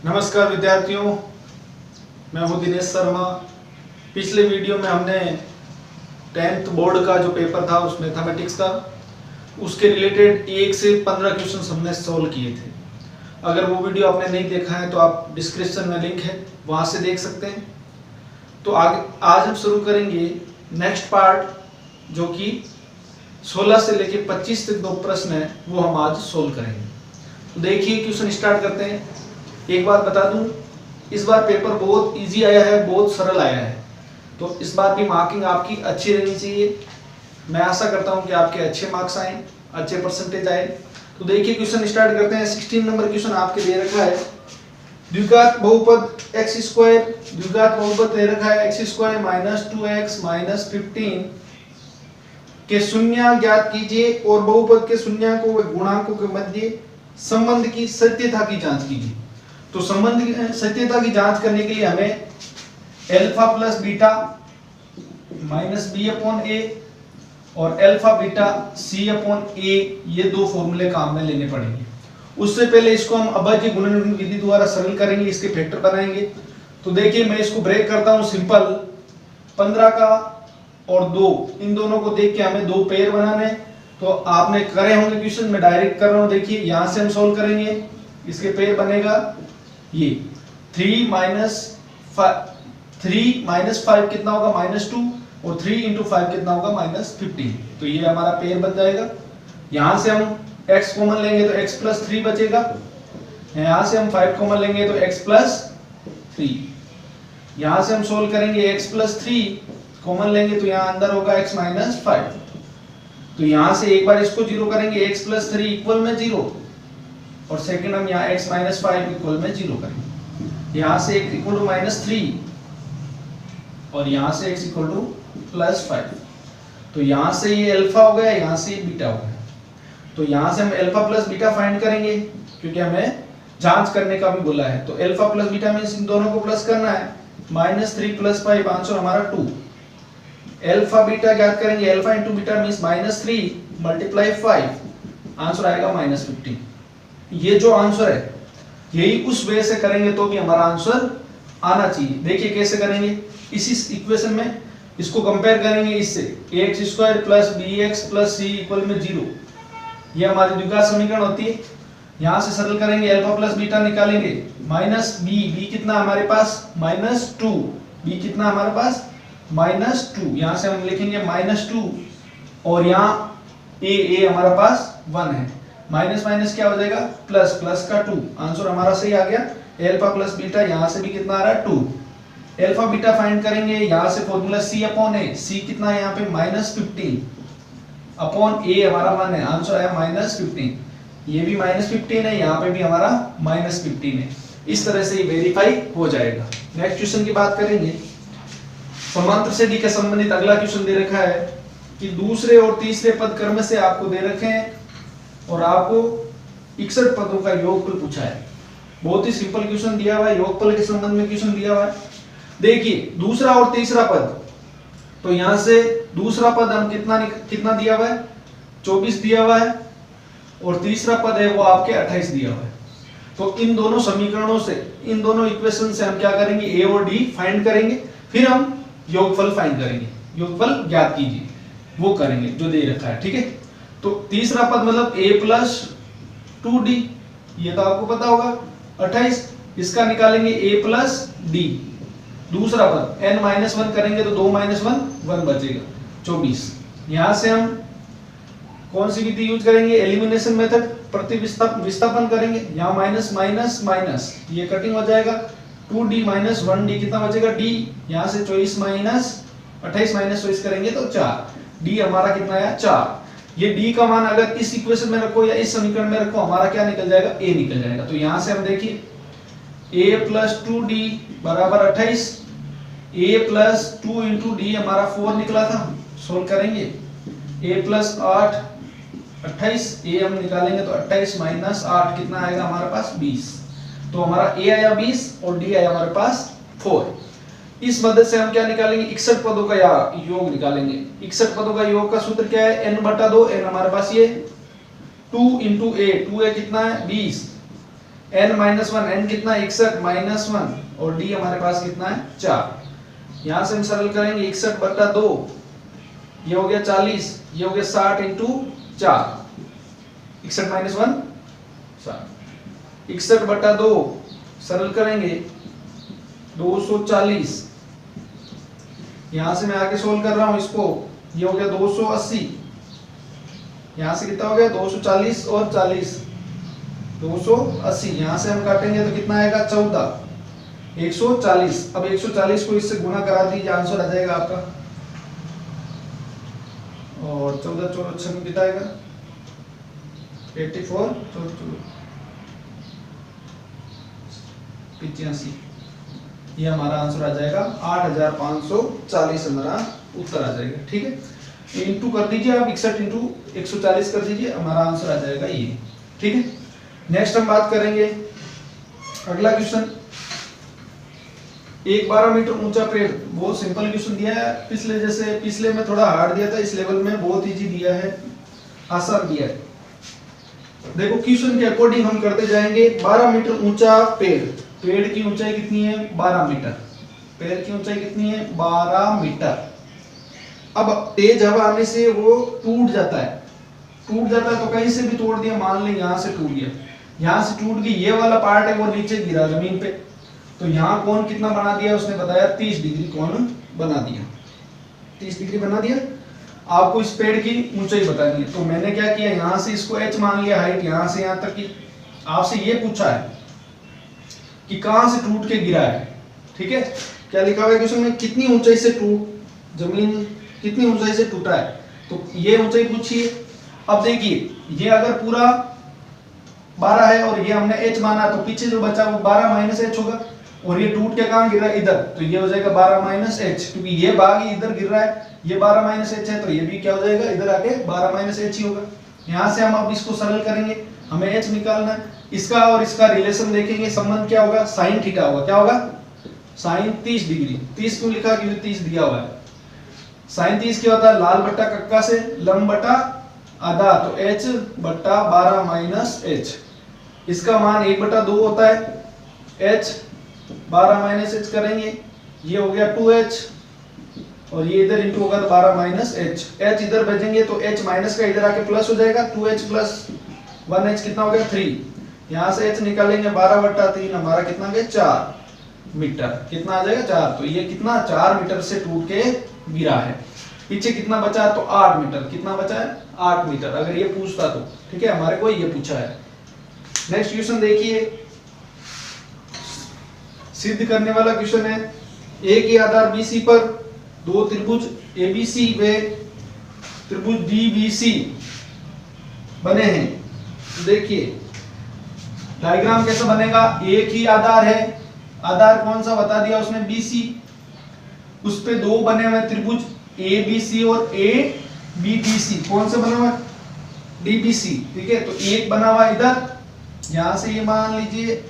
नमस्कार विद्यार्थियों, मैं हूं दिनेश शर्मा। पिछले वीडियो में हमने 10th बोर्ड का जो पेपर था उस मैथमेटिक्स का उसके रिलेटेड 1 से 15 क्वेश्चन हमने सॉल्व किए थे। अगर वो वीडियो आपने नहीं देखा है तो आप डिस्क्रिप्शन में लिंक है, वहां से देख सकते हैं। तो आगे आज हम शुरू करेंगे नेक्स्ट पार्ट, जो कि 16 से लेकर 25 तक 2 प्रश्न है, वो हम आज सोल्व करेंगे। तो देखिए क्वेश्चन स्टार्ट करते हैं। एक बात बता दूं, इस बार पेपर बहुत इजी आया है, बहुत सरल आया है, तो इस बार भी मार्किंग आपकी अच्छी रहनी चाहिए। मैं आशा करता हूं कि आपके अच्छे मार्क्स आए, अच्छे परसेंटेज आए। तो देखिए क्वेश्चन स्टार्ट करते हैं। 16 नंबर क्वेश्चन आपके दे रखा है, द्विघात बहुपद x स्क्वायर, द्विघात बहुपद दे रखा है x square minus 2x minus 15 के शून्य ज्ञात कीजिए और बहुपद के शून्यकों व गुणांकों के मध्य संबंध की सत्यता की जांच कीजिए। तो संबंध की सत्यता की जांच करने के लिए हमें alpha plus beta minus B upon A और alpha beta C upon A, ये 2 फॉर्मूले काम में लेने पड़ेंगे। उससे पहले इसको हम अभाज्य गुणन विधि द्वारा सरल करेंगे, इसके फैक्टर बनाएंगे। तो देखिए मैं इसको ब्रेक करता हूं सिंपल। 15 का और 2, इन दोनों को देख के हमें 2 पेयर बनाने। तो आपने करे होंगे क्वेश्चन, में डायरेक्ट कर रहा हूं। देखिए यहां से हम सोल्व करेंगे, इसके पेयर बनेगा ये 3 माइनस 5 कितना होगा -2 और 3 × 5 कितना होगा -15। तो ये हमारा पेयर बन जाएगा। यहां से हम x कॉमन लेंगे तो x + 3 बचेगा। यहां से हम 5 कॉमन लेंगे तो x + 3। यहां से हम सोल्व करेंगे x + 3 कॉमन लेंगे तो यहां अंदर होगा x - 5। तो यहां से एक बार इसको 0 करेंगे, x + 3 इक्वल में 0, और सेकंड हम यहाँ x - 5 इक्वल में 0 करेंगे। यहाँ से x इक्वल टू -3 और यहाँ से x इक्वल टू +5। तो यहाँ से ये अल्फा हो गया, यहाँ से ये बीटा हो गया। तो यहाँ से हम अल्फा प्लस बीटा फाइंड करेंगे, क्योंकि हमें जांच करने का भी बोला है। तो अल्फा प्लस बीटा मींस इन दोनों को प्लस करना है। -3 + 5 आंसर हमारा 2। अल्फा बीटा ज्ञात करेंगे, अल्फा × बीटा मींस -3 × 5, आंसर आएगा -15। ये जो आंसर है यही उस वे से करेंगे तो भी हमारा आंसर आना चाहिए। देखिए कैसे करेंगे, इसी इक्वेशन में इसको कंपेयर करेंगे इससे, ax² + bx + c = 0। ये हमारी द्विघात समीकरण होती है। यहां से सरल करेंगे, अल्फा प्लस बीटा निकालेंगे, -b कितना हमारे पास -2, b कितना हमारे पास -2। यहां से हम लिखेंगे -2 और यहां a हमारा पास 1 है। माइनस माइनस क्या हो जाएगा, प्लस, प्लस का 2, आंसर हमारा सही आ गया। अल्फा प्लस बीटा यहां से भी कितना आ रहा है 2। अल्फा बीटा फाइंड करेंगे, यहां से formula c upon a, c कितना है यहाँ पे -15 अपॉन a हमारा 1 है, आंसर आया -15। ये भी -15 है, यहाँ पे भी हमारा -15 है। इस तरह से ये वेरीफाई हो जाएगा। नेक्स्ट क्वेश्चन की बात करेंगे। समांतर श्रेणी के संबंधित अगला क्वेश्चन दे रखा है कि दूसरे और तीसरे पद क्रम से आपको दे रखे हैं और आपको 61 पदों का योगफल पूछा है। बहुत ही सिंपल क्वेश्चन दिया हुआ है, योगफल के संबंध में क्वेश्चन दिया हुआ है। देखिए दूसरा और तीसरा पद, तो यहां से दूसरा पद हम कितना दिया हुआ है, 24 दिया हुआ है, और तीसरा पद है वो आपके 28 दिया हुआ है। तो इन दोनों समीकरणों से, इन दोनों इक्वेशन से हम क्या करेंगे, a और d फाइंड करेंगे, फिर हम योगफल फाइंड करेंगे। योगफल ज्ञात कीजिए, वो करेंगे जो दे रखा है, ठीक है। तो तीसरा पद मतलब a + 2d, ये तो आपको पता होगा 28, इसका निकालेंगे a + d। दूसरा पद n - 1 करेंगे तो 2 - 1 बचेगा 24। यहां से हम कौन सी विधि यूज करेंगे, एलिमिनेशन मेथड, विस्थापन करेंगे। यहाँ माइनस माइनस माइनस, ये कटिंग हो जाएगा, 2d - 1d कितना बचेगा d। यहाँ से 24 - 28 - 24 करेंगे तो 4, d हमारा कितना आया 4। ये d का मान अगर इस इक्वेशन में रखो या इस समीकरण में रखो, हमारा क्या निकल जाएगा, a निकल जाएगा। तो यहां से हम देखिए a + 2d = 28, a + 2 × d हमारा 4 निकला था। सोल्व करेंगे, a + 8 28, a हम निकालेंगे तो 28 - 8 कितना आएगा हमारे पास 20। तो हमारा a आया 20 और d आया हमारे पास 4। इस मदद से हम क्या निकालेंगे, 61 पदों का योग निकालेंगे। 61 पदों का योग का सूत्र क्या है, n/2, n हमारे पास ये 2 × a, 2a कितना है 20, n माइनस वन, n कितना 61 माइनस वन, और d हमारे पास कितना है 4। यहां से हम सरल करेंगे 61 बटा 2, ये हो गया 40, ये हो गया 60 इंटू 4, 61 माइनस वन 60, 61 बटा 2 सरल करेंगे 240, यहां से मैं आगे सोल्व कर रहा हूं इसको, ये हो गया 280, यहां से कितना हो गया 240 और 40 280, यहां से हम काटेंगे तो कितना आएगा 14, 140। अब 140 को इससे गुना करा दीजिए, आंसर आ जाएगा आपका, और 14 14 6 कितना आएगा 84, 85, ये हमारा आंसर आ जाएगा 8540 हमारा उत्तर आ जाएगा। ठीक है, इंटू कर दीजिए आप, 61 इंटू 140 कर दीजिए, हमारा आंसर आ जाएगा ये। ठीक है, नेक्स्ट हम बात करेंगे अगला क्वेश्चन, एक 12 मीटर ऊंचा पेड़, बहुत सिंपल क्वेश्चन दिया है, पिछले में थोड़ा हार्ड दिया था, इस लेवल में बहुत इजी दिया है, आसान दिया है। देखो क्वेश्चन के अकॉर्डिंग हम करते जाएंगे। 12 मीटर ऊंचा पेड़, पेड़ की ऊंचाई कितनी है 12 मीटर, पेड़ की ऊंचाई कितनी है 12 मीटर। अब तेज हवा आने से वो टूट जाता है तो कहीं से भी तोड़ दिया, मान लें यहां से टूट गया, यहां से टूट गई, ये वाला पार्ट है वो नीचे गिरा जमीन पे, तो यहाँ कोण कितना बना दिया उसने बताया 30 डिग्री कोण बना दिया, 30 डिग्री बना दिया। आपको इस पेड़ की ऊंचाई बतानी है, तो मैंने क्या किया, यहाँ से इसको h मान लिया, हाइट यहाँ से यहाँ तक की। आपसे ये पूछा है कि कहां से टूट के गिरा है। ठीक है, क्या लिखा हुआ है क्वेश्चन में, कितनी ऊंचाई से जमीन कितनी ऊंचाई से टूटा है, तो ये ऊंचाई पूछिए। अब देखिए, ये अगर पूरा 12 है और ये हमने h माना, तो पीछे जो बचा वो 12 माइनस h होगा, और ये टूट के कहां गिर रहा है इधर, तो ये हो जाएगा 12 माइनस h, क्योंकि ये भाग ही इधर गिर रहा है, ये 12 माइनस h है, तो ये भी क्या हो जाएगा इधर आके 12 माइनस h ही होगा। यहां से हम अब इसको सरल करेंगे, हमें h निकालना है, इसका और इसका रिलेशन देखेंगे, संबंध क्या होगा, साइन थीटा होगा, क्या होगा साइन 30 डिग्री। 30 क्यों लिखा, क्योंकि 30 दिया हुआ है। साइन 30 क्या होता है, लाल बट्टा कक्का से लंब बटा आधा, तो h बट्टा 12 माइनस h, इसका मान 1/2 होता है, h 12 माइनस h करेंगे, ये हो गया 2h, और ये इधर इंटू होगा तो 12 माइनस h, h इधर भेजेंगे तो h माइनस का इधर आके प्लस हो जाएगा, 2h प्लस 1h कितना हो गया 3, यहाँ से h निकालेंगे 12/3, हमारा कितना गया 4 मीटर, कितना आ जाएगा 4, तो ये कितना 4 मीटर से टूट के गिरा है। पीछे कितना बचा है, तो 8 मीटर, कितना बचा है 8 मीटर, अगर ये पूछता तो। ठीक है, हमारे को ये पूछा है। नेक्स्ट क्वेश्चन देखिए, सिद्ध करने वाला क्वेश्चन है, ए के आधार BC पर दो त्रिभुज ABC व त्रिभुज DBC बने हैं। तो देखिए डायग्राम कैसा बनेगा, एक ही आधार है, आधार कौन सा बता दिया उसने BC, उस पे दो बने हुए त्रिभुज ABC और ABDC, कौन सा बना हुआ DBC। ठीक है, तो एक बना हुआ इधर, यहां से ये मान लीजिए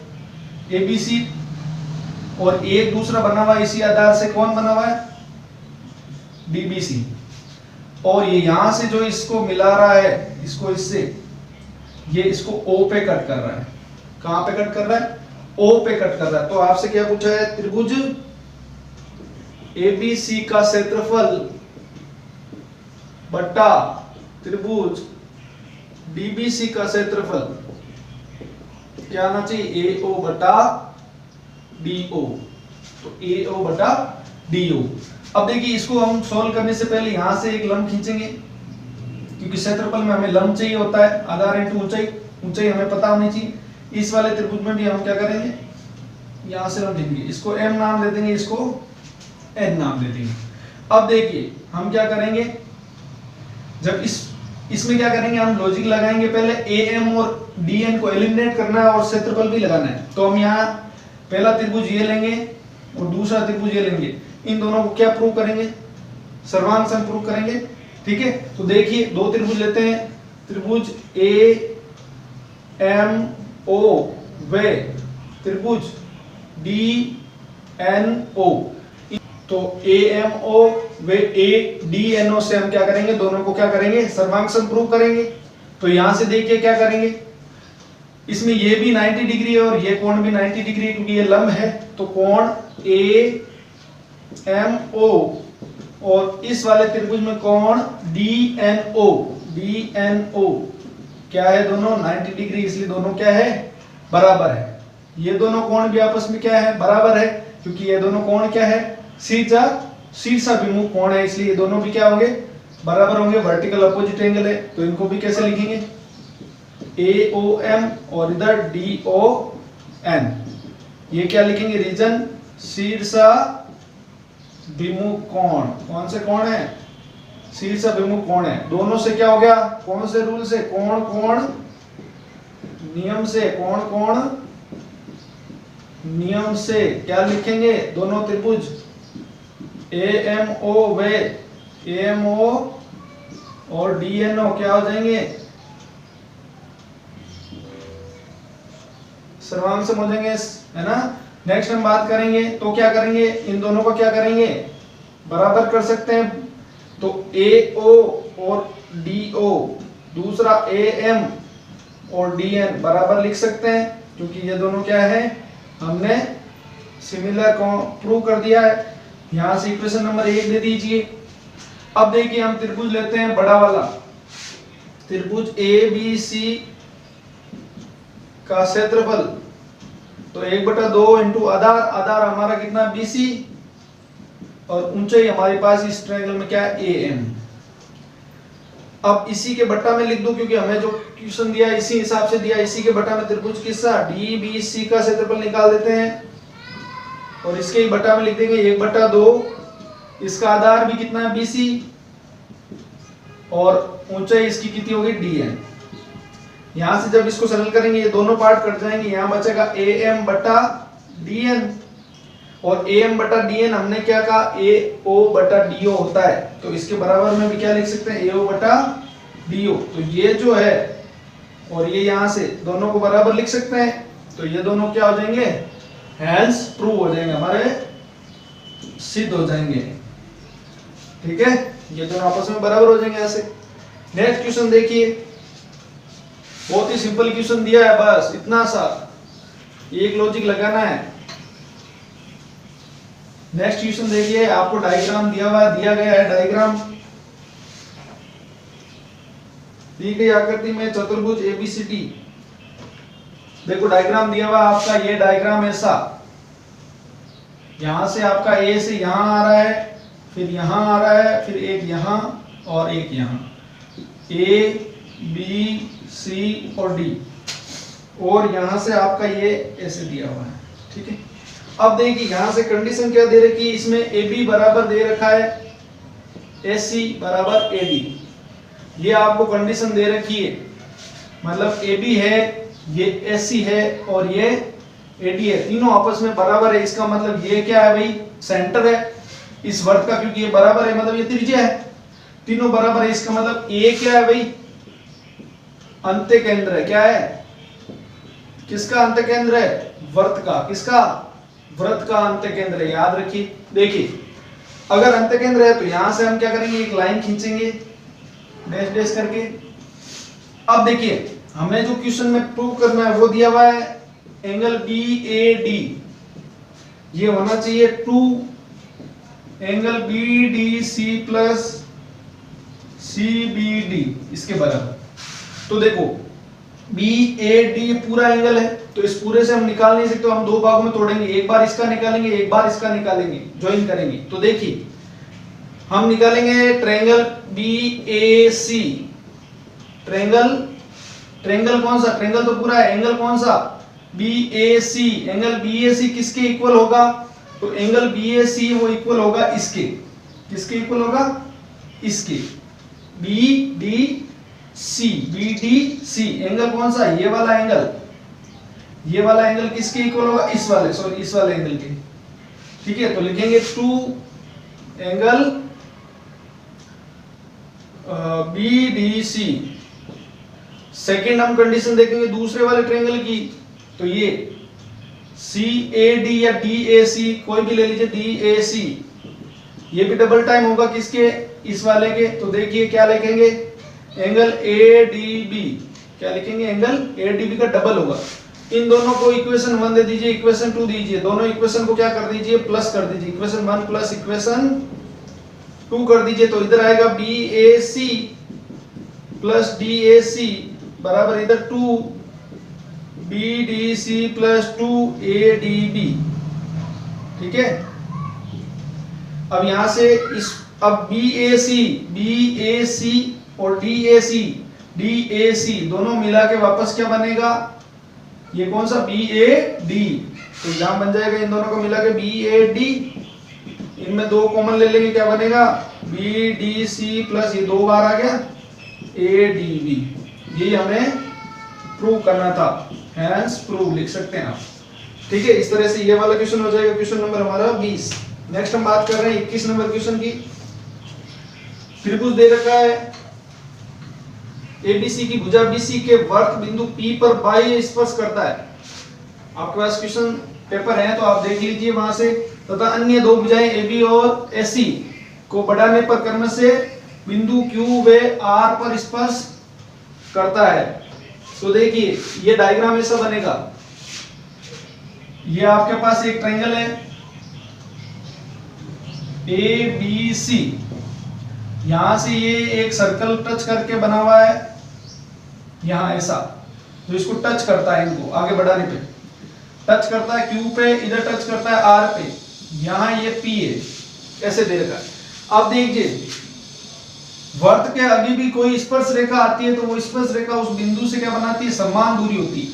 ABC, और एक दूसरा बना हुआ इसी आधार से, कौन बना हुआ है DBC, और ये यहां से जो इसको मिला रहा है, इसको इससे, ये इसको O पे कट कर रहा है, कहां पे कट कर रहा है O पे कट कर रहा है। तो आपसे क्या पूछा है, त्रिभुज ABC का क्षेत्रफल बटा त्रिभुज DBC का क्षेत्रफल क्या आना चाहिए, AO बटा DO, तो AO बटा DO। अब देखिए इसको हम सॉल्व करने से पहले यहां से एक लंब खींचेंगे, क्योंकि क्षेत्रफल में हमें लंब चाहिए होता है, आधार इंटू ऊंचाई, ऊंचाई हमें पता होनी चाहिए। इस वाले त्रिभुज में भी हम क्या करेंगे, यहां से लंब खींचेंगे, इसको M नाम दे देंगे, इसको N नाम दे देंगे। अब देखिए हम क्या करेंगे, जब इसमें क्या करेंगे, हम लॉजिक लगाएंगे, पहले AM और DN को एलिमिनेट करना है और क्षेत्रफल भी लगाना है। तो हम यहाँ पहला त्रिभुज ये लेंगे और दूसरा त्रिभुज ये लेंगे, इन दोनों को क्या प्रूव करेंगे, सर्वांग सम प्रूव करेंगे। ठीक है, तो देखिए दो त्रिभुज लेते हैं, त्रिभुज AMO व त्रिभुज DNO। तो AMO व ADNO से हम क्या करेंगे, दोनों को क्या करेंगे, सर्वांग सम प्रूव करेंगे। तो यहां से देखिए क्या करेंगे, इसमें ये भी 90 डिग्री है और ये कोण भी 90 डिग्री है क्योंकि ये लंब है। तो कोण AMO और इस वाले त्रिभुज में कोण DNO क्या है, दोनों 90 डिग्री, इसलिए दोनों क्या है, बराबर है। ये दोनों कोण भी आपस में क्या है, बराबर है, क्योंकि ये दोनों कोण क्या है, शीर्षाभिमुख कोण है, इसलिए ये दोनों भी क्या होंगे, बराबर होंगे, वर्टिकल अपोजिट एंगल है। तो इनको भी कैसे लिखेंगे, AOM और इधर DON, ये क्या लिखेंगे, रीजन शीर्षाभिमुख कोण। कौन से कोण है, शीर्षाभिमुख कोण है। दोनों से क्या हो गया, कौन से रूल से, कोण कोण नियम से, कोण कोण नियम से क्या लिखेंगे, दोनों त्रिभुज AMO व AMO और DNO क्या हो जाएंगे, सर्वांग हो जाएंगे, है ना। नेक्स्ट हम बात करेंगे तो क्या करेंगे, इन दोनों को क्या करेंगे, बराबर कर सकते हैं। तो AO और DO, दूसरा AM और DN बराबर लिख सकते हैं, क्योंकि ये दोनों क्या है, हमने सिमिलर को प्रूव कर दिया है। यहां से इक्वेशन नंबर 1 दे दीजिए। अब देखिए हम त्रिभुज लेते हैं बड़ा वाला, त्रिभुज ABC का क्षेत्रफल, तो 1/2 इंटू आधार, आधार हमारा कितना BC और ऊंचाई हमारे पास इस ट्रायंगल में क्या है, AM। अब इसी के बट्टा में लिख दो, क्योंकि हमें जो क्वेश्चन दिया है इसी हिसाब से दिया, इसी के बट्टा में त्रिभुज किसका DBC का क्षेत्रफल निकाल देते हैं और इसके ही बट्टा में लिख देंगे 1/2, इसका आधार भी कितना है BC और ऊंचाई इसकी कितनी होगी DN। यहां से जब इसको सरल करेंगे ये दोनों पार्ट कट जाएंगे, यहां बचेगा AM/DN और AM/DN हमने क्या कहा, AO/DO होता है, तो इसके बराबर में भी क्या लिख सकते हैं, AO/DO। तो ये जो है और ये यहां से दोनों को बराबर लिख सकते हैं, तो ये दोनों क्या हो जाएंगे, हेंस प्रूव हो जाएंगे, हमारे सिद्ध हो जाएंगे। ठीक है, ये दोनों आपस में बराबर हो जाएंगे। ऐसे नेक्स्ट क्वेश्चन देखिए, बहुत ही सिंपल क्वेश्चन दिया है, बस इतना सा एक लॉजिक लगाना है। नेक्स्ट क्वेश्चन देखिए, आपको डायग्राम दिया गया है, डायग्राम दी गई आकृति में चतुर्भुज ABCD, देखो डायग्राम दिया हुआ आपका, ये डायग्राम ऐसा, यहां से आपका A से यहां आ रहा है, फिर यहां आ रहा है, फिर एक यहां और एक यहां, A B C और D, और यहां से आपका ये ऐसे दिया हुआ है। ठीक है, अब देखिए यहां से कंडीशन क्या दे रखी है, इसमें AB बराबर दे रखा है AC बराबर AD, ये आपको कंडीशन दे रखी है, मतलब AB है, ये AC है और ये AD है, तीनों आपस में बराबर है। इसका मतलब ये क्या है भाई, सेंटर है इस वर्ग का, क्योंकि ये बराबर है मतलब ये त्रिज्या है, तीनों बराबर है। इसका मतलब A क्या है भाई, अंत्य केंद्र है, क्या है, किसका अंत्य केंद्र है, वृत्त का, किसका, वृत्त का अंत्य केंद्र है, याद रखिए। देखिए अगर अंत्य केंद्र है तो यहां से हम क्या करेंगे, एक लाइन खींचेंगे डैश डैश करके। अब देखिए हमें जो क्वेश्चन में प्रूव करना है वो दिया हुआ है एंगल BAD, ये होना चाहिए 2 एंगल BDC प्लस CBD इसके बराबर। तो देखो BAD पूरा एंगल है, तो इस पूरे से हम निकाल नहीं सकते, हम दो भागों में तोड़ेंगे, एक बार इसका निकालेंगे, एक बार इसका निकालेंगे, ज्वाइन करेंगे। तो देखिए हम निकालेंगे ट्रायंगल BAC, ट्रायंगल कौन सा, ट्रायंगल तो पूरा है, एंगल कौन सा, BAC। एंगल BAC किसके इक्वल होगा, तो एंगल BAC वो इक्वल होगा इसके, किसके इक्वल होगा, इसके, BDC एंगल कौन सा, ये वाला एंगल, ये वाला एंगल किसके इक्वल होगा, इस वाले, सॉरी इस वाले एंगल के। ठीक है, तो लिखेंगे 2 एंगल BDC। सेकेंड हम कंडीशन देखेंगे दूसरे वाले ट्रायंगल की, तो ये CAD या DAC कोई भी ले लीजिए, DAC ये भी डबल टाइम होगा किसके, इस वाले के। तो देखिए क्या लिखेंगे, एंगल ADB क्या लिखेंगे, एंगल ADB का डबल होगा। इन दोनों को इक्वेशन 1 दे दीजिए, इक्वेशन 2 दीजिए, दोनों इक्वेशन को क्या कर दीजिए, प्लस कर दीजिए, इक्वेशन 1 प्लस इक्वेशन 2 कर दीजिए। तो इधर आएगा BAC प्लस DAC बराबर इधर 2 BDC प्लस 2 ADB। ठीक है, अब यहां से इस अब BAC और DAC दोनों मिला के वापस क्या बनेगा, ये कौन सा, BAD। तो यहां बन जाएगा इन दोनों को मिला के BAD, इनमें 2 कॉमन ले लेंगे, क्या बनेगा, BDC प्लस ये 2 बार आ गया ADB। ये हमें प्रूव करना था, हैंस प्रूव लिख सकते हैं आप। ठीक है, इस तरह से ये वाला क्वेश्चन हो जाएगा, क्वेश्चन नंबर हमारा 20। नेक्स्ट हम बात कर रहे हैं 21 नंबर क्वेश्चन की। त्रिभुज दे रखा है, ABC की भुजा BC के वर्त बिंदु P पर बाह्य स्पर्श करता है। आपके पास क्वेश्चन पेपर है तो आप देख लीजिए वहां से। तथा अन्य 2 भुजाएं AB और AC को बढ़ाने पर क्रम से बिंदु Q व R पर स्पर्श करता है। तो देखिए ये डायग्राम ऐसा बनेगा, ये आपके पास एक ट्रायंगल है ABC, यहां से ये एक सर्कल टच करके बना हुआ है यहां ऐसा, तो इसको टच करता है, इनको आगे बढ़ाने पे टच करता है Q पे, इधर टच करता है R पे, यहां ये P है, ऐसे दे रखा है। अब देखिए वर्त के आगे भी कोई स्पर्श रेखा आती है तो वो स्पर्श रेखा उस बिंदु से क्या बनाती है, समान दूरी होती है।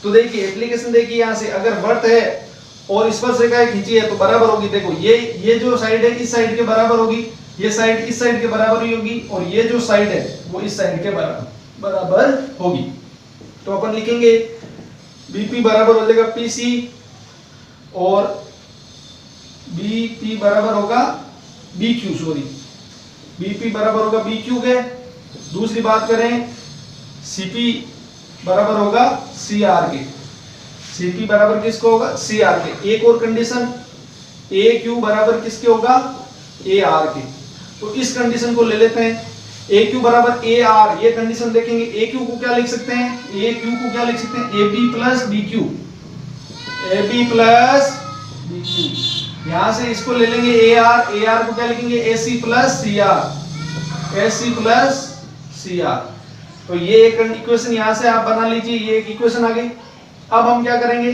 तो देखिए एप्लीकेशन देखिए, यहां से अगर वर्त है और स्पर्श रेखा खींची है तो बराबर होगी। देखो ये जो साइड है इस साइड के बराबर होगी, ये साइड इस साइड के बराबर ही होगी, और ये जो साइड है वो इस साइड के बराबर होगी। तो अपन लिखेंगे BP बराबर हो जाएगा PC और BP बराबर होगा BQ, सॉरी BP बराबर होगा BQ के। दूसरी बात करें CP बराबर होगा CR के, CP बराबर किसको होगा, CR के। एक और कंडीशन AQ बराबर किसके होगा, AR के। तो इस कंडीशन को ले लेते हैं, AQ बराबर AR, ये कंडीशन देखेंगे। AQ को क्या लिख सकते हैं, AQ को क्या लिख सकते हैं, AB plus BQ, AB plus BQ। यहां से इसको ले लेंगे AR, AR को क्या लिखेंगे, AC plus CR, AC plus CR। तो ये एक इक्वेशन यहां से आप बना लीजिए, ये एक इक्वेशन आ गई। अब हम क्या करेंगे,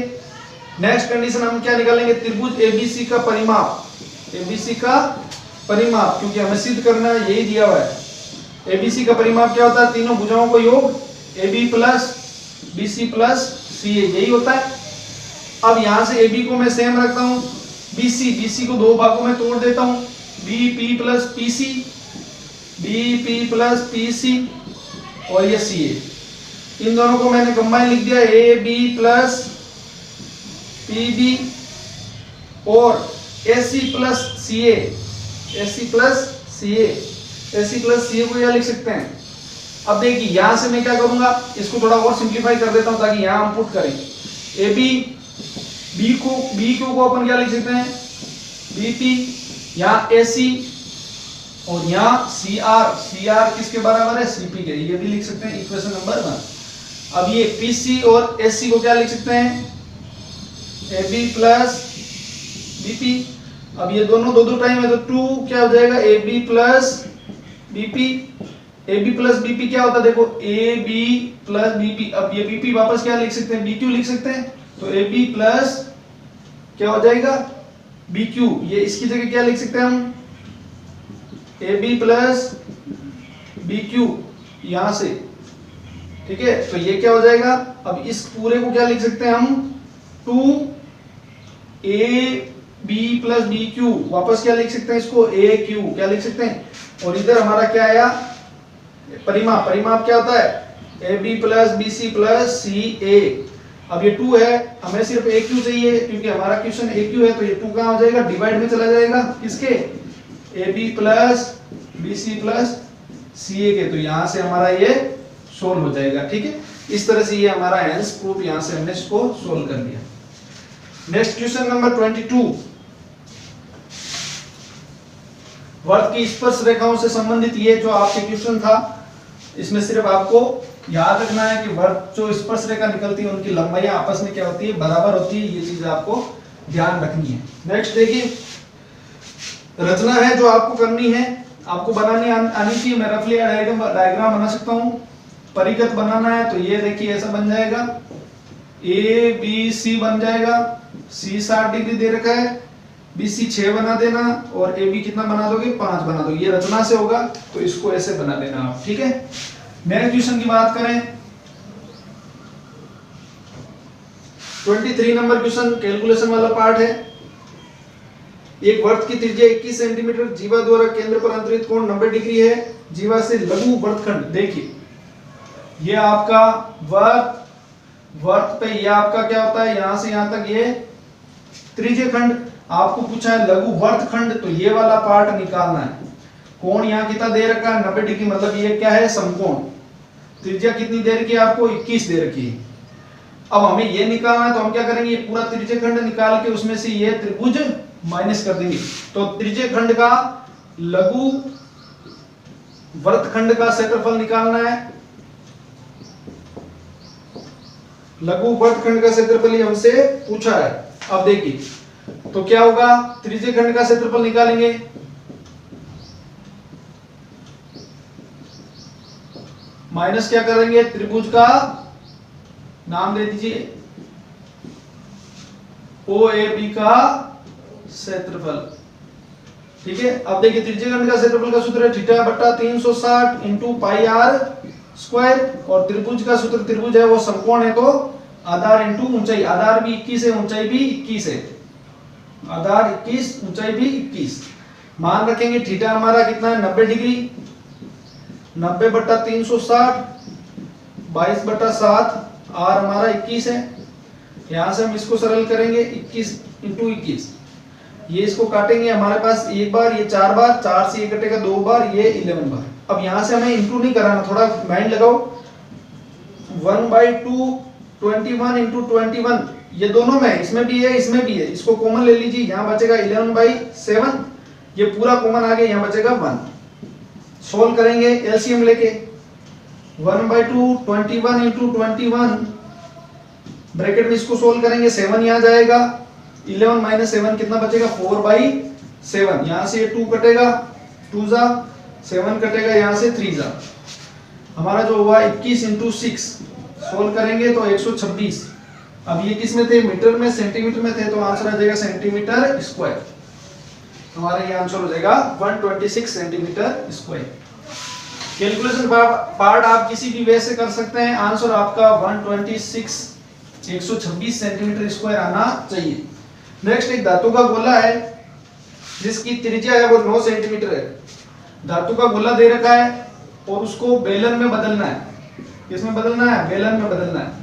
नेक्स्ट कंडीशन हम क्या निकालेंगे, त्रिभुज ABC का परिमाप, ABC का परिमाप, क्योंकि हमें सिद्ध करना है, यही दिया हुआ है। ABC का परिमाप क्या होता है, तीनों भुजाओं को योग, AB plus BC plus CA, यही होता है। अब यहां से AB को मैं सेम रखता हूं, BC को 2 भागों में तोड़ देता हूं, BP plus PC, BP plus PC और ये CA, इन दोनों को मैंने कंबाइन लिख दिया, AB प्लस PB और AC plus CA, AC plus CA, AC plus CA को यह लिख सकते हैं। अब देखिए यहां से मैं क्या करूंगा, इसको थोड़ा और सिंप्लीफाई कर देता हूं ताकि यहां हम पुट करें। AB BQ को अपन क्या लिख सकते हैं, BP, यहाँ AC और यहाँ CR किसके बराबर है, CP के, ये भी लिख सकते हैं इक्वेशन नंबर 1। अब ये PC और AC को क्या लिख सकते हैं, AB प्लस BP। अब ये दोनों दो टाइम है तो 2 क्या हो जाएगा, AB plus BP। AB plus BP क्या होता है, देखो AB प्लस BP। अब ये BP वापस क्या लिख सकते हैं, BQ लिख सकते हैं। तो AB प्लस क्या हो जाएगा, BQ। ये इसकी जगह क्या लिख सकते हैं हम, AB प्लस BQ यहां से, ठीक है। तो ये क्या हो जाएगा, अब इस पूरे को क्या लिख सकते हैं हम, 2AB प्लस BQ, वापस क्या लिख सकते हैं इसको, AQ क्या लिख सकते हैं। और इधर हमारा क्या आया, परिमाप क्या होता है, AB plus BC plus CA। अब ये 2 है, हमें सिर्फ AQ चाहिए क्योंकि हमारा क्वेश्चन AQ है, तो ये 2 कहां हो जाएगा, डिवाइड में चला जाएगा किसके, AB plus BC plus CA के। तो यहां से हमारा ये सोल्व हो जाएगा, ठीक है। इस तरह से ये हमारा हैंस प्रूफ यहां से हमने इसको सोल्व कर दिया। नेक्स्ट क्वेश्चन नंबर 22, वर्त की स्पर्श रेखाओं से संबंधित ये जो आपके क्वेश्चन था, इसमें सिर्फ आपको याद रखना है कि वर्त जो स्पर्श रेखा निकलती है उनकी लंबाइयां आपस में क्या होती है, बराबर होती है। ये चीज आपको ध्यान रखनी है। नेक्स्ट देखिए, रचना है जो आपको करनी है, आपको बनानी आनी चाहिए। मैं रफली डायग्राम बना सकता हूं। परिगत बनाना है तो ये देखिए ऐसा बन जाएगा, ए बी सी बन जाएगा। सी 60 डिग्री दे रखा है, बी सी 6 बना देना और ए बी कितना बना दोगे, 5 बना दोगे। ये रचना से होगा तो इसको ऐसे बना देना आप, ठीक है। नेक्स्ट क्वेश्चन की बात करें, 23 नंबर क्वेश्चन कैलकुलेशन वाला पार्ट है। एक वर्त की त्रिज्या 21 सेंटीमीटर, जीवा द्वारा केंद्र पर अंतरित कोण 90 डिग्री है। जीवा से लघु वर्तखंड, देखिए ये आपका वर्त पे ये आपका क्या होता है, यहां से यहां तक ये त्रिज्य खंड। आपको पूछा है लघु वर्तखंड, तो ये वाला पार्ट निकालना है। कोण यहाँ कितना दे रखा है, 90 डिग्री, मतलब ये क्या है, समकोण। त्रिज्या कितनी दे रखी है आपको, 21 दे रखी है। अब हमें ये निकालना है तो हम क्या करेंगे, ये पूरा त्रिज्य खंड निकाल के उसमें से ये त्रिभुज माइनस कर देंगे। तो त्रिज्य खंड का लघु वर्तखंड का क्षेत्रफल निकालना है। लघु वर्तखंड का क्षेत्रफल ही हमसे पूछा है। अब देखिए तो क्या होगा, त्रिज्य खंड का क्षेत्रफल निकालेंगे, माइनस क्या करेंगे, त्रिभुज का नाम दे दीजिए, ओ ए बी का क्षेत्रफल, ठीक है। अब देखिए त्रिज्य खंड का क्षेत्रफल का सूत्र है थीटा बटा 360 इंटू पाई आर स्क्वायर, और त्रिभुज का सूत्र, त्रिभुज है वो समकोण है तो आधार इंटू ऊंचाई, आधार भी 21 है ऊंचाई भी 21 है, आधार 21 ऊंचाई भी 21। मान रखेंगे थीटा हमारा कितना है, 90 डिग्री, 90 बटा 360 22 बटा 7, आर हमारा 21 है। यहां से हम इसको सरल करेंगे, 21 इंटू 21, ये इसको काटेंगे, हमारे पास एक बार, ये 4 बार, 4 से ये कटेगा 2 बार, ये 11 बार। अब यहां से हमें इंटू नहीं कराना, थोड़ा माइंड लगाओ। 1/2 21 इंटू 21, ये दोनों में, इसमें भी है इसमें भी है, इसको कॉमन ले लीजिए, यहां बचेगा 11/7, ये पूरा कॉमन आ गया, यहां बचेगा 1। सोल्व करेंगे एलसीएम लेके, 1/2 21 इंटू 21, ब्रैकेट में इसको सोल्व करेंगे, 7 यहां जाएगा, 11 माइनस 7 कितना बचेगा, 4/7। यहां से ये 2 कटेगा, 2 जा 7 कटेगा, यहां से 3 जा, हमारा जो हुआ 21 इंटू 6, सोल्व करेंगे तो 126। अब ये किस में थे, मीटर में, सेंटीमीटर में थे, तो आंसर आ जाएगा सेंटीमीटर स्क्वायर। हमारा ये आंसर हो जाएगा 126 सेंटीमीटर स्क्वायर। कैलकुलेशन पार्ट आप किसी भी वे से कर सकते हैं, आंसर आपका 126 सेंटीमीटर स्क्वायर आना चाहिए। नेक्स्ट एक धातु का गोला है जिसकी त्रिज्या है वो 9 सेंटीमीटर है। धातु का गोला दे रखा है और उसको बेलन में बदलना है। किसमें बदलना है, बेलन में बदलना है।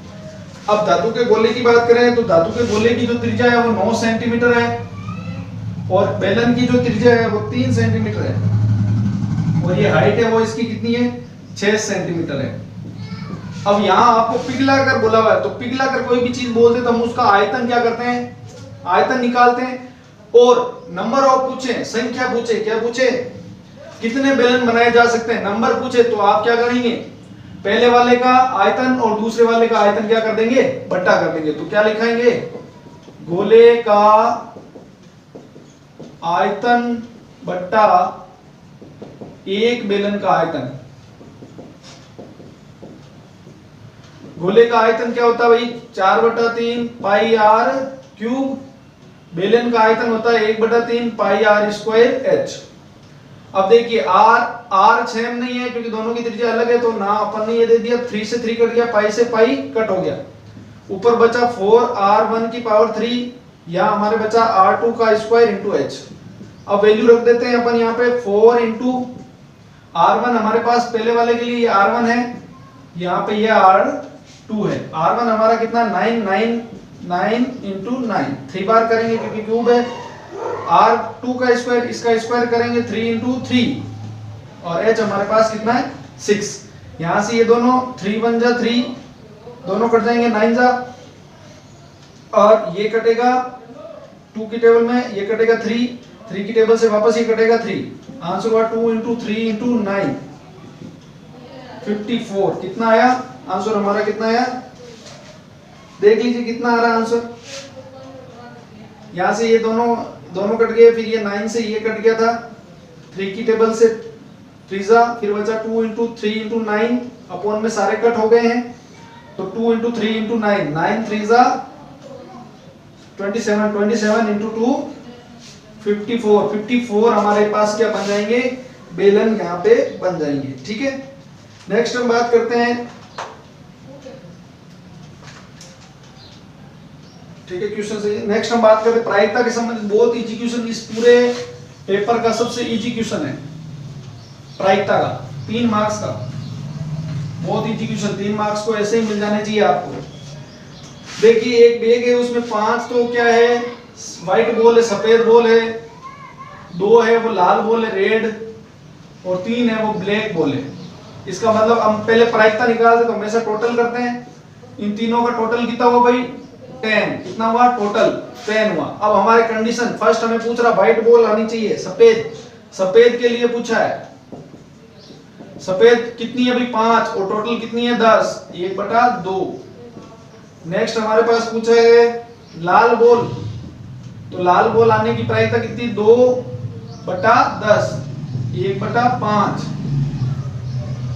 अब धातु के गोले की बात करें तो धातु के गोले की जो त्रिज्या है वो 9 सेंटीमीटर है और बेलन की जो त्रिज्या है वो 3 सेंटीमीटर है, और ये हाइट है वो इसकी कितनी है, 6 सेंटीमीटर है। अब यहाँ आपको पिघला कर बोला हुआ है, तो पिघला कर कोई भी चीज बोलते तो हम उसका आयतन क्या करते हैं, आयतन निकालते हैं। और नंबर ऑफ पूछे, संख्या पूछे, क्या पूछे, कितने बेलन बनाए जा सकते हैं, नंबर पूछे, तो आप क्या करेंगे, पहले वाले का आयतन और दूसरे वाले का आयतन क्या कर देंगे, बट्टा कर देंगे। तो क्या लिखाएंगे, गोले का आयतन बट्टा एक बेलन का आयतन। गोले का आयतन क्या होता है भाई, 4/3 पाई आर क्यूब, बेलन का आयतन होता है 1/3 पाई आर स्क्वायर एच। अब देखिए आर सेम नहीं है क्योंकि दोनों की त्रिज्या अलग है, तो ना अपन ने ये दे दिया, 3 से 3 कट गया, पाई से पाई कट हो गया, ऊपर बचा 4r1 की पावर 3, यहां हमारे बचा r2 का स्क्वायर इंटू एच। अब वैल्यू रख देते हैं अपन यहाँ पे 4 इंटू r1, हमारे पास पहले वाले के लिए ये r1 है, यहाँ पे ये r2 है। r1 हमारा कितना 9 इंटू 9, 3 बार करेंगे क्योंकि क्यूब है। r2 का स्क्वायर, इसका स्क्वायर करेंगे 3 इंटू 3, और h हमारे पास कितना है 6। यहां से ये दोनों 3 1 जा 3, दोनों कट जाएंगे 9 जा, और ये कटेगा 2 की टेबल में, ये कटेगा 3 की टेबल से वापस ये कटेगा 3। आंसर हुआ 2 इंटू 3 इंटू 9, 54 कितना आया आंसर हमारा, कितना आया देख लीजिए कितना आ रहा आंसर। यहां से ये दोनों कट गए, फिर ये 9 से ये कट गया था, 3 की टेबल से त्रिजा, फिर बचा 2 इंटू 3 इंटू 9 अपॉन में सारे कट हो गए हैं, तो 2 इंटू 3 इंटू 9, 9 त्रिजा 27, 27 इंटू 2 54, 54 हमारे पास क्या बन जाएंगे, बेलन यहाँ पे बन जाएंगे। ठीक है, नेक्स्ट हम बात करते हैं, ठीक है क्वेश्चन से नेक्स्ट हम बात करते हैं प्रायिकता के संबंधित बहुत इजी क्वेश्चन, इस पूरे पेपर का सबसे इजी क्वेश्चन है प्रायिकता का, 3 मार्क्स का, बहुत इजी क्वेश्चन, 3 मार्क्स को ऐसे ही मिल जाने चाहिए आपको। देखिए एक बैग है उसमें 5 तो क्या है व्हाइट बॉल है, सफेद बॉल है, 2 है वो लाल बॉल है रेड, और 3 है वो ब्लैक बॉल है। इसका मतलब हम पहले प्रायिकता निकालते तो हमेशा टोटल करते हैं, इन तीनों का टोटल कितना हुआ भाई 10, कितना हुआ टोटल 10 हुआ। अब हमारे कंडीशन फर्स्ट हमें पूछ रहा व्हाइट बॉल आनी चाहिए, सफेद, सफेद के लिए पूछा है, सफेद कितनी है भाई 5 और टोटल कितनी है 10, 1/2। नेक्स्ट हमारे पास पूछा है लाल बॉल, तो लाल बॉल आने की प्रायिकता कितनी 2/10, 1/5।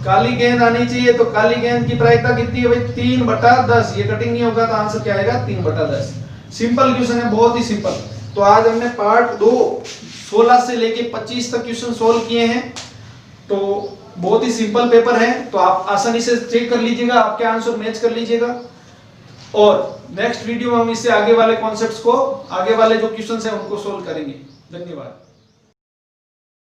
काली गेंद आनी चाहिए, तो काली गेंद की प्रायिकता कितनी है भाई 3/10, ये कटिंग नहीं होगा तो आंसर क्या आएगा 3/10। सिंपल क्वेश्चन है, बहुत ही सिंपल। तो आज हमने पार्ट 2 16 से लेके 25 तक क्वेश्चन सोल्व किए हैं, तो बहुत ही सिंपल पेपर है, तो आप आसानी से चेक कर लीजिएगा, आपके आंसर मैच कर लीजिएगा। और नेक्स्ट वीडियो में हम इससे आगे वाले कॉन्सेप्ट्स को, आगे वाले जो क्वेश्चंस हैं उनको सोल्व करेंगे। धन्यवाद।